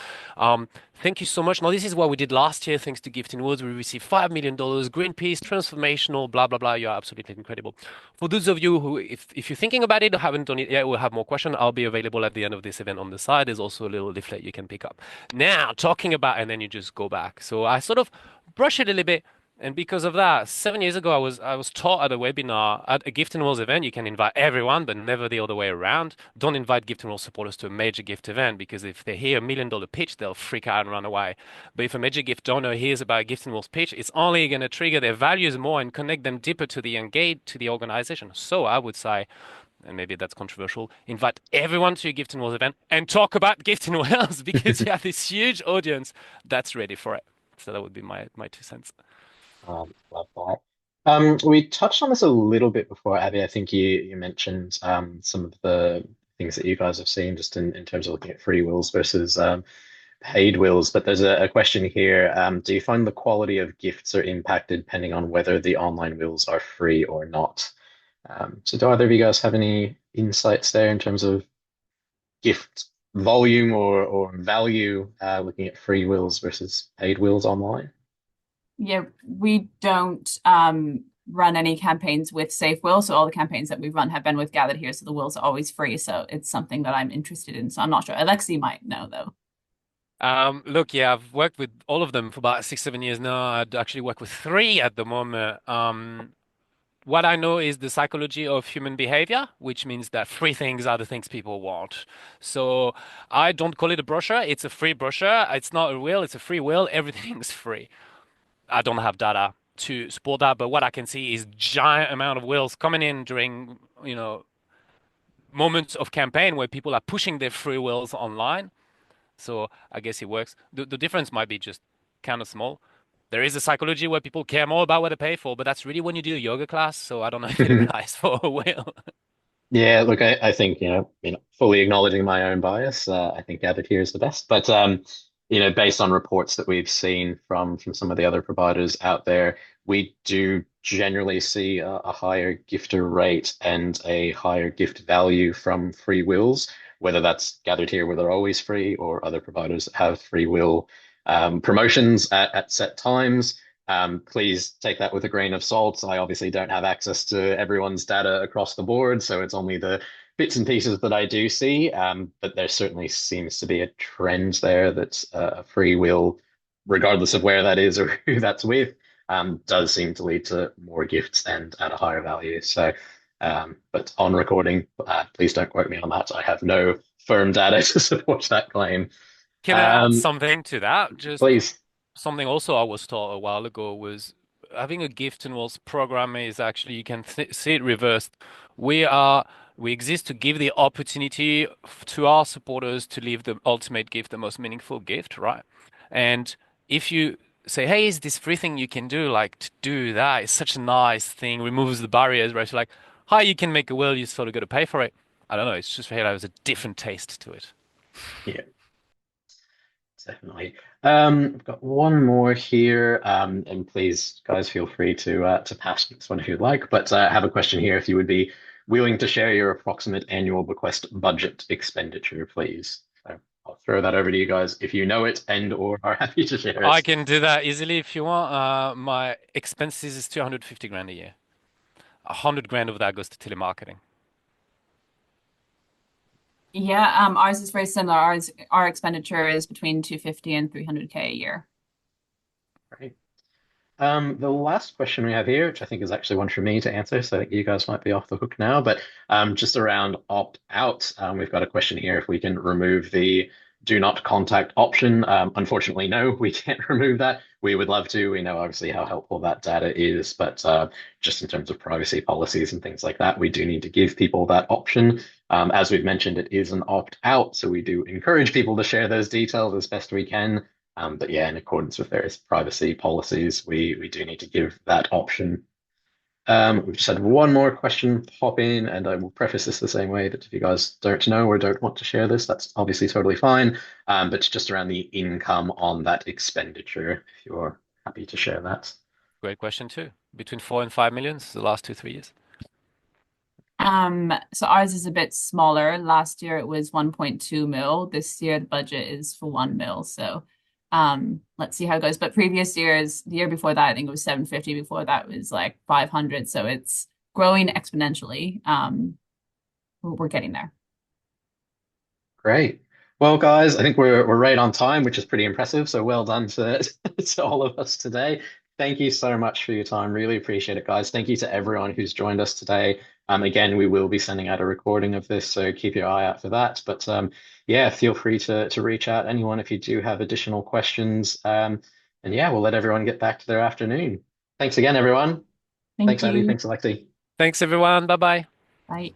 Thank you so much. Now, this is what we did last year. Thanks to Gift in Woods, we received $5 million. Greenpeace, transformational, blah, blah, blah. You're absolutely incredible. For those of you who, if you're thinking about it or haven't done it yet, we'll have more questions. I'll be available at the end of this event on the side. There's also a little leaflet you can pick up. Now, talking about, and then you just go back. So I sort of brush it a little bit. And because of that, 7 years ago, I was taught at a webinar at a Gift and Wills event. You can invite everyone, but never the other way around. Don't invite Gift and Wills supporters to a major gift event because if they hear $1 million pitch, they'll freak out and run away. But if a major gift donor hears about a Gift and Wills pitch, it's only going to trigger their values more and connect them deeper to the engaged to the organization. So I would say, and maybe that's controversial, invite everyone to your Gift and Wills event and talk about Gift and Wills because you have this huge audience that's ready for it. So that would be my 2 cents. Love that. We touched on this a little bit before, Abby. I think you mentioned some of the things that you guys have seen just in terms of looking at free wills versus paid wills. But there's a question here. Do you find the quality of gifts are impacted depending on whether the online wills are free or not? So do either of you guys have any insights there in terms of gift volume or value looking at free wills versus paid wills online? Yeah, we don't run any campaigns with Safe Will. So all the campaigns that we've run have been with Gathered Here. So the wills are always free. So it's something that I'm interested in. So I'm not sure. Alexi might know though. Look, yeah, I've worked with all of them for about 6, 7 years now. I'd actually work with 3 at the moment. What I know is the psychology of human behavior, which means that free things are the things people want. So I don't call it a brochure. It's a free brochure. It's not a will. It's a free will. Everything's free. I don't have data to support that, but what I can see is giant amount of wills coming in during, moments of campaign where people are pushing their free wills online. So I guess it works. The difference might be just kind of small. There is a psychology where people care more about what they pay for, but that's really when you do a yoga class. So I don't know if it applies for a will. Yeah, look, I think, fully acknowledging my own bias, I think gathered here is the best. But based on reports that we've seen from some of the other providers out there, we do generally see a higher gifter rate and a higher gift value from free wills, whether that's gathered here where they're always free or other providers that have free will promotions at set times. Please take that with a grain of salt. I obviously don't have access to everyone's data across the board, so it's only the bits and pieces that I do see. But there certainly seems to be a trend there that free will, regardless of where that is or who that's with, does seem to lead to more gifts and at a higher value. So, but on recording, please don't quote me on that. I have no firm data to support that claim. Can I add Um, something to that? Just Please. something also I was taught a while ago was having a gift and wills program is actually you can th see it reversed. We are we exist to give the opportunity to our supporters to leave the ultimate gift, the most meaningful gift, right? And if you say, hey, is this free thing you can do? Like to do that is such a nice thing, removes the barriers, right? So like, hi, you can make a will, you sort of got to pay for it. I don't know, it's just for there's a different taste to it. Yeah. Definitely. I've got one more here, and please, guys, feel free to pass this one if you'd like. But I have a question here. If you would be willing to share your approximate annual bequest budget expenditure, please. So I'll throw that over to you guys if you know it and or are happy to share I it. can do that easily if you want. My expenses is 250 grand a year. 100 grand of that goes to telemarketing. Yeah, ours is very similar. Our expenditure is between 250 and 300K a year. Right. The last question we have here, which I think is actually one for me to answer, so you guys might be off the hook now, but just around opt out, we've got a question here if we can remove the do not contact option. Unfortunately, no, we can't remove that. We would love to. We know obviously how helpful that data is, but just in terms of privacy policies and things like that, we do need to give people that option. As we've mentioned, it is an opt out, so we do encourage people to share those details as best we can. But yeah, in accordance with various privacy policies, we do need to give that option. We've just had one more question pop in, and I will preface this the same way that if you guys don't know or don't want to share this, that's obviously totally fine. But it's just around the income on that expenditure, if you're happy to share that. Great question too. Between 4 and 5 million the last 2, 3 years. So ours is a bit smaller. Last year it was 1.2 mil. This year the budget is for 1 mil. So let's see how it goes. But previous years, the year before that, I think it was 750. Before that was like 500. So it's growing exponentially. We're getting there. Great. Well, guys, I think we're right on time, which is pretty impressive. So well done to to all of us today. Thank you so much for your time. Really appreciate it, guys. Thank you to everyone who's joined us today. Again, we will be sending out a recording of this, so keep your eye out for that. But yeah, feel free to reach out anyone if you do have additional questions. And yeah, we'll let everyone get back to their afternoon. Thanks again, everyone. Thank Thanks, Abby. you. Thanks, Alexi. Thanks everyone. Bye bye. Bye.